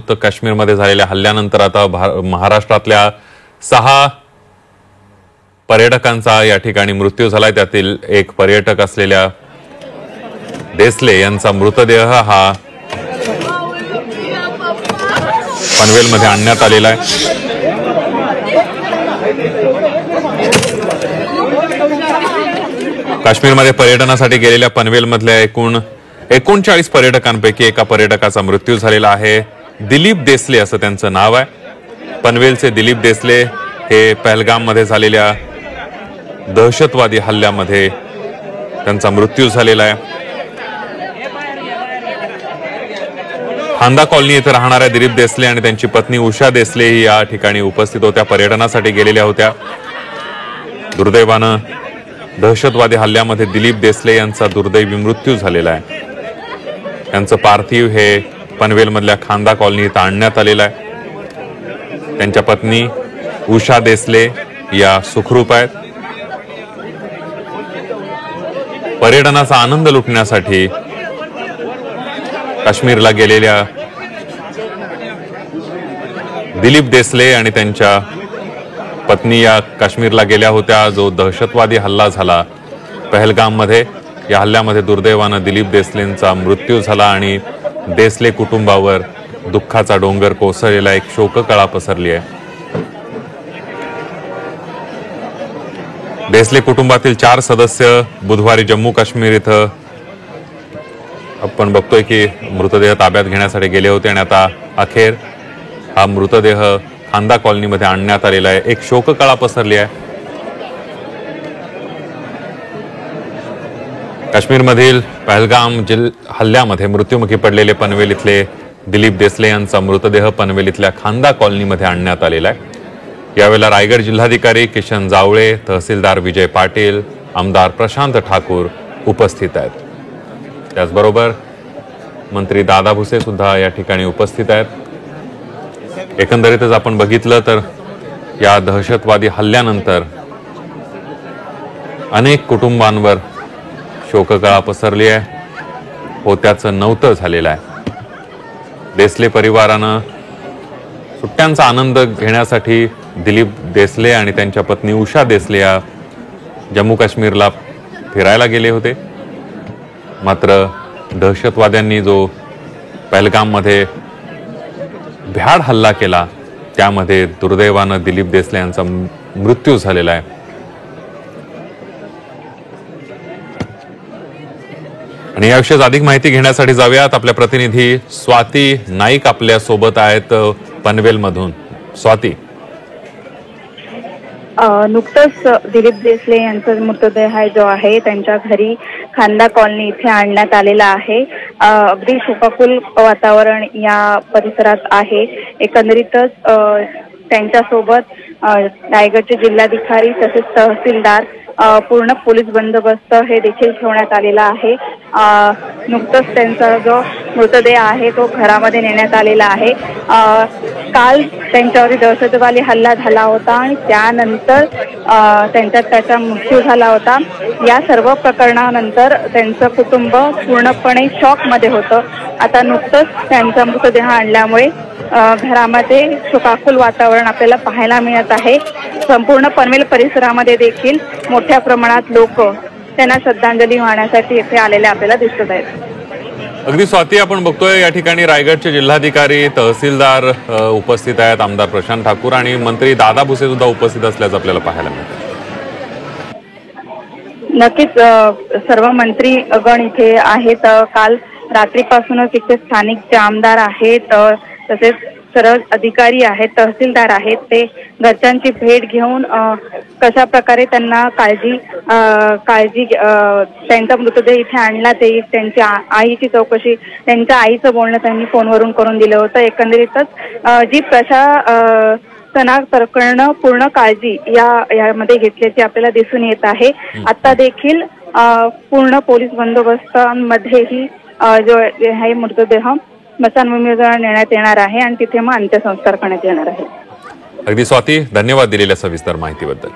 आहोत काश्मीरमध्ये झालेल्या हल्ल्यानंतर आता महाराष्ट्रातल्या 6 पर्यटकांचा या ठिकाणी मृत्यू झालाय। त्यातील एक पर्यटक असलेल्या देसले यांचा मृतदेह हा पनवेलमध्ये आणण्यात आलेला आहे। काश्मीरमध्ये पर्यटनासाठी गेलेल्या पनवेलमधल्या एकूण 39 पर्यटकांपैकी एका पर्यटकाचा मृत्यू झालेला आहे। दिलीप देसले असं त्यांचं नाव आहे। पनवेलचे दिलीप देसले हे पहलगाममध्ये झालेल्या दहशतवादी हल्ल्यामध्ये त्यांचा मृत्यू झालेला आहे। खांदा कॉलनी येथे राहणाऱ्या दिलीप देसले आणि त्यांची पत्नी उषा देसले ही या ठिकाणी उपस्थित होत्या, पर्यटनासाठी गेलेल्या होत्या। दुर्दैवानं दहशतवादी हल्ल्यामध्ये दिलीप देसले यांचा दुर्दैवी मृत्यू झालेला आहे। त्यांचं पार्थिव हे पनवेलमधल्या खांदा कॉलनी इथं आणण्यात आलेलं आहे। त्यांच्या पत्नी उषा देसले या सुखरूप आहेत। पर्यटनाचा आनंद लुटण्यासाठी काश्मीरला गेलेल्या दिलीप देसले आणि त्यांच्या पत्नी या काश्मीरला गेल्या होत्या। जो दहशतवादी हल्ला झाला पहलगाममध्ये, या हल्ल्यामध्ये दुर्दैवानं दिलीप देसलेंचा मृत्यू झाला आणि देसले कुटुंबावर दुःखाचा डोंगर कोसळलेला, एक शोककळा पसरली आहे। देसले कुटुंबातील 4 सदस्य बुधवारी जम्मू काश्मीर इथं आपण बघतोय की मृतदेह ताब्यात घेण्यासाठी गेले होते आणि आता अखेर हा मृतदेह खांदा कॉलनीमध्ये आणण्यात आलेला आहे। एक शोककळा पसरली आहे। काश्मीरमधील पहलगाम हल्ल्यामध्ये मृत्युमुखी पडलेले पनवेल इथले दिलीप देसले यांचा मृतदेह पनवेल इथल्या खांदा कॉलनीमध्ये आणण्यात आलेला आहे। यावेळेला रायगड जिल्हाधिकारी किशन जावळे, तहसीलदार विजय पाटील, आमदार प्रशांत ठाकूर उपस्थित आहेत। त्याचबरोबर मंत्री दादा भुसे सुद्धा या ठिकाणी उपस्थित आहेत। एकंदरीतच आपण बघितलं तर या दहशतवादी हल्ल्यानंतर अनेक कुटुंबांवर शोककळा पसरली आहे, होत्याचं नव्हतं झालेलं आहे। देसले परिवारानं सुट्ट्यांचा आनंद घेण्यासाठी दिलीप देसले आणि त्यांच्या पत्नी उषा देसले या जम्मू काश्मीरला फिरायला गेले होते, मात्र दहशतवाद्यांनी जो पहलगाममध्ये भ्याड हल्ला केला त्यामध्ये दुर्दैवानं दिलीप देसले यांचा मृत्यू झालेला आहे। आणि याविषयी अधिक माहिती घेण्यासाठी जाऊयात, आपल्या प्रतिनिधी स्वाती नाईक आपल्या सोबत आहेत पनवेलमधून। स्वाती, नुकतंच दिलीप देसले यांचा मृतदेह जो आहे त्यांच्या घरी खांदा कॉलनी इथे आणण्यात आलेला आहे। अगदी शोकाकुल वातावरण या परिसरात आहे। एकंदरीतच त्यांच्यासोबत रायगडचे जिल्हाधिकारी तसेच तहसीलदार, पूर्ण पोलीस बंदोबस्त हे देखील ठेवण्यात आलेला आहे। नुकतंच त्यांचा जो मृतदेह आहे तो घरामध्ये नेण्यात आलेला आहे। काल त्यांच्यावर दहशतवादी हल्ला झाला होता आणि त्यानंतर त्याचा मृत्यू झाला होता। या सर्व प्रकरणानंतर त्यांचं कुटुंब पूर्णपणे शॉकमध्ये होतं। आता नुकतंच त्यांचा मृतदेह आणल्यामुळे घरामध्ये शोकाकुल वातावरण आपल्याला पाहायला मिळत आहे। संपूर्ण पनवेल परिसरामध्ये देखील मोठ्या प्रमाणात लोक त्यांना श्रद्धांजली वाहण्यासाठी येथे आलेले आपल्याला दिसत आहेत। अगदी स्वाती, आपण बघतोय या ठिकाणी रायगडचे जिल्हाधिकारी, तहसीलदार उपस्थित आहेत, आमदार प्रशांत ठाकूर आणि मंत्री दादा भुसे सुद्धा उपस्थित असल्याचं आपल्याला पाहायला मिळतं। नक्कीच सर्व मंत्री गण इथे आहेत। काल रात्रीपासूनच इथे स्थानिक जे आमदार आहेत तसेच सर्व अधिकारी आहेत, तहसीलदार आहेत, ते घरच्यांची भेट घेऊन कशा प्रकारे त्यांना काळजी त्यांचा मृतदेह इथे आणला ते त्यांच्या आईची चौकशी, त्यांच्या आईचं बोलणं त्यांनी फोनवरून करून दिलं होतं। एकंदरीतच जी प्रकरणं पूर्ण काळजी यामध्ये घेतल्याची आपल्याला दिसून येत आहे। आता देखील पूर्ण पोलीस बंदोबस्तांमध्येही जो आहे मृतदेह स्मशानभूमीवर नेण्यात येणार आहे आणि तिथे मग अंत्यसंस्कार करण्यात येणार आहे। अगदी स्वाती, धन्यवाद दिलेल्या सविस्तर माहितीबद्दल।